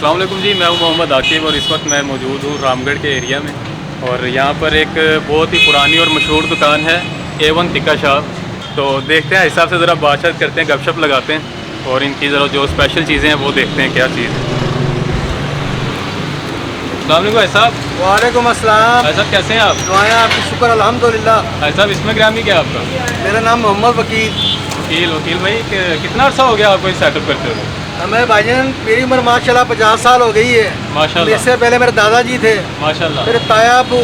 अस्सलाम वालेकुम जी, मैं हूं मोहम्मद आकिब और इस वक्त मैं मौजूद हूं रामगढ़ के एरिया में। और यहाँ पर एक बहुत ही पुरानी और मशहूर दुकान है A1 टिक्का शॉप। तो देखते हैं, हिसाब से ज़रा बातचीत करते हैं, गपशप लगाते हैं और इनकी ज़रा जो स्पेशल चीज़ें हैं वो देखते हैं क्या चीज़ है। अस्सलाम वालेकुम भाई साहब। वालेकुम अस्सलाम। भाई साहब कैसे हैं आप? दुआएं आपकी, शुक्र अल्हम्दुलिल्लाह। भाई साहब इसमें ग्रामी क्या है आपका? मेरा नाम मोहम्मद वकील। वकील भाई कितना अर्सा हो गया आपको इस सेटअप करते हुए? हमें भाईजान मेरी उम्र माशाल्लाह 50 साल हो गई है। माशाल्लाह। इससे पहले मेरे दादाजी थे, माशाल्लाह। फिर ताया अबू,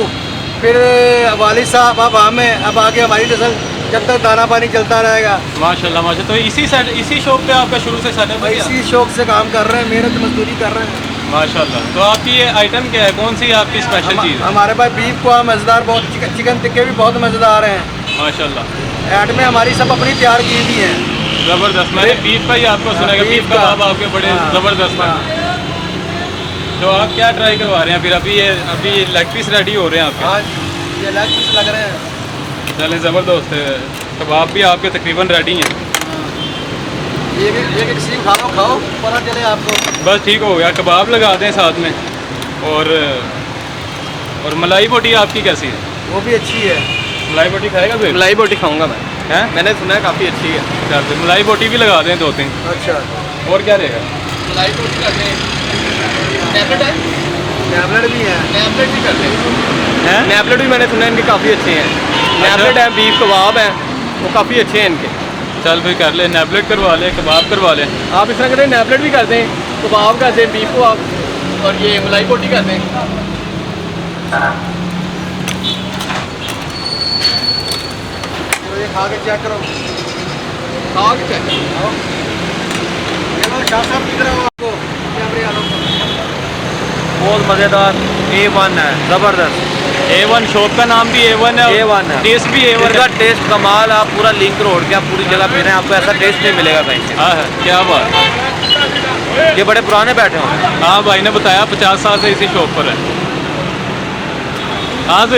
फिर वालिद साहब, अब हमें, अब आगे हमारी नस्ल, जब तक दाना पानी चलता रहेगा। माशाल्लाह माशाल्लाह। तो इसी शॉप पे आपका शुरू से सेटअप है? इसी शौक से काम कर रहे हैं, मेहनत मजदूरी कर रहे हैं। माशाल्लाह। तो आपकी ये आइटम क्या है, कौन सी आपकी स्पेशल चीज़ है? हमारे पास बीफ को मज़ेदार, बहुत चिकन टिक्के भी बहुत मज़ेदार हैं। माशाल्लाह। ऐड में हमारी सब अपनी तैयार की हुई है। ज़बरदस्त। मैंने बीफ का ही आपको सुना, बीफ कबाब आपके बड़े ज़बरदस्त हैं। तो आप क्या ट्राई करवा रहे हैं फिर? अभी लेग पीस रेडी हो रहे हैं आपके? हाँ, ये लेग पीस लग रहे हैं। चलें, ज़बरदस्त है। कबाब भी आपके तकरीबन रेडी हैं। एक सीख खाओ, पता चले आपको। बस ठीक हो गया। कबाब लगा दें साथ में। और मलाई बोटी आपकी कैसी है? वो भी अच्छी है। मलाई बोटी खाएगा फिर? मलाई बोटी खाऊंगा मैं। हैं? मैंने सुना है काफ़ी अच्छी है। अच्छा, फिर मलाई बोटी भी लगा दें 2-3। अच्छा, और क्या रहेगा? मलाई बोटी कर दें। टैबलेट है? टैबलेट भी है। टैबलेट भी कर दें। हैं? टैबलेट भी मैंने सुना है इनके काफ़ी अच्छे हैं। टैबलेट है, बीफ कबाब है, वो काफ़ी अच्छे हैं इनके। चल भाई कर ले, नैबलेट करवा ले, कबाब करवा ले। आप इस तरह करें, टैबलेट भी कर दें, कबाब कर दें, बीफ कबाब, और ये मलाई बोटी कर दें। तो ये खा के चेक करो। खा के चेक करो। चलो शाह साहब दिख रहा हो आपको कैमरे वालों को? बहुत मज़ेदार A1 है, ज़बरदस्त। A1 शॉप का नाम भी A1 है। A1 है, टेस्ट भी A1 इनका है। टेस्ट कमाल। आप पूरा लिंक रोड के आप पूरी जगह पे रहें, आपको ऐसा टेस्ट नहीं मिलेगा कहीं से। हाँ है, क्या बात है। ये बड़े पुराने बैठे होंगे। हाँ भाई ने बताया 50 साल से इसी शॉप पर है। हाँ तो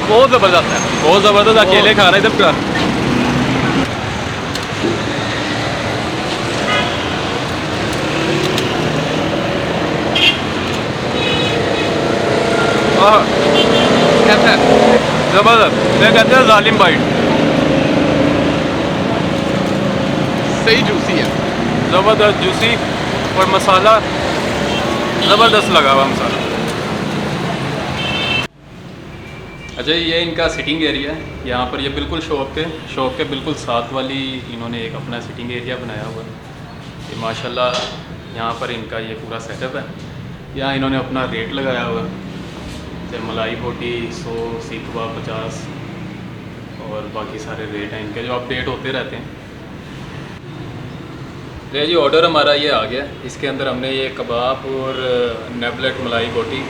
बहुत ज़बरदस्त है। बहुत ज़बरदस्त। अकेले खा रहे जब का। कैसा है? ज़बरदस्त। क्या कहते हैं, जालिम बाइट। सही जूसी है। ज़बरदस्त जूसी और मसाला ज़बरदस्त लगा हुआ मसाला। अच्छा, ये इनका सिटिंग एरिया है। यहाँ पर ये बिल्कुल शॉप के बिल्कुल साथ वाली इन्होंने एक अपना सिटिंग एरिया बनाया हुआ है। ये माशाल्लाह यहाँ पर इनका ये पूरा सेटअप है। यहाँ इन्होंने अपना रेट लगाया हुआ है। जैसे मलाई बोटी 100, सीख कबाब 50 और बाकी सारे रेट हैं इनके जो अपडेट होते रहते हैं। तो ये जी ऑर्डर हमारा ये आ गया। इसके अंदर हमने ये कबाब और नेबलेट मलाई बोटी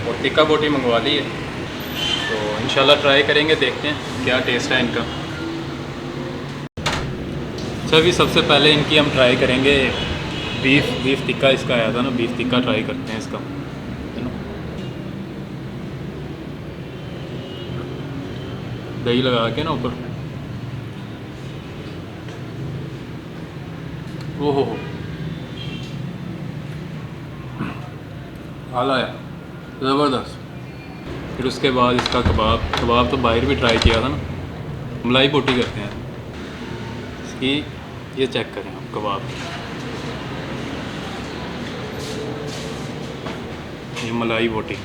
और टिक्का बोटी मंगवा ली है। तो इंशाल्लाह ट्राई करेंगे, देखते हैं क्या टेस्ट है इनका। अच्छा, अभी सबसे पहले इनकी हम ट्राई करेंगे बीफ टिक्का। इसका आया था ना, बीफ टिक्का ट्राई करते हैं इसका, है ना। दही लगा के ना ऊपर। ओहो हो, आला है, ज़बरदस्त। फिर उसके बाद इसका कबाब तो बाहर भी ट्राई किया था ना। मलाई बोटी करते हैं इसकी। ये चेक करें आप कबाब, ये मलाई बोटी।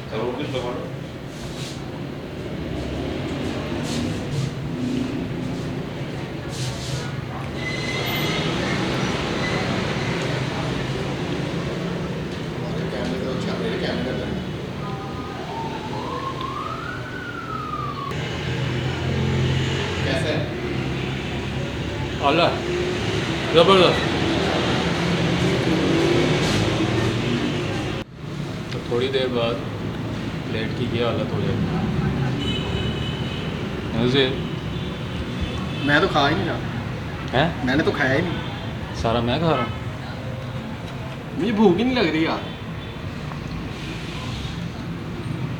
आला, ज़बरदस्त। तो थोड़ी देर बाद प्लेट की क्या हालत हो जाएगी ऐसे। मैं तो खा ही नहीं रहा। हैं? मैंने तो खाया ही नहीं। सारा मैं खा रहा हूँ। मुझे भूख ही नहीं लग रही यार।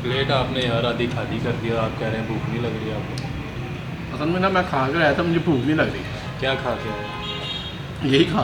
प्लेट आपने यार आधी खाली कर दिया, आप कह रहे हैं भूख नहीं लग रही आपको। असल में ना मैं खा कर आया था, मुझे भूख नहीं लग रही। क्या खा के आए? यही खा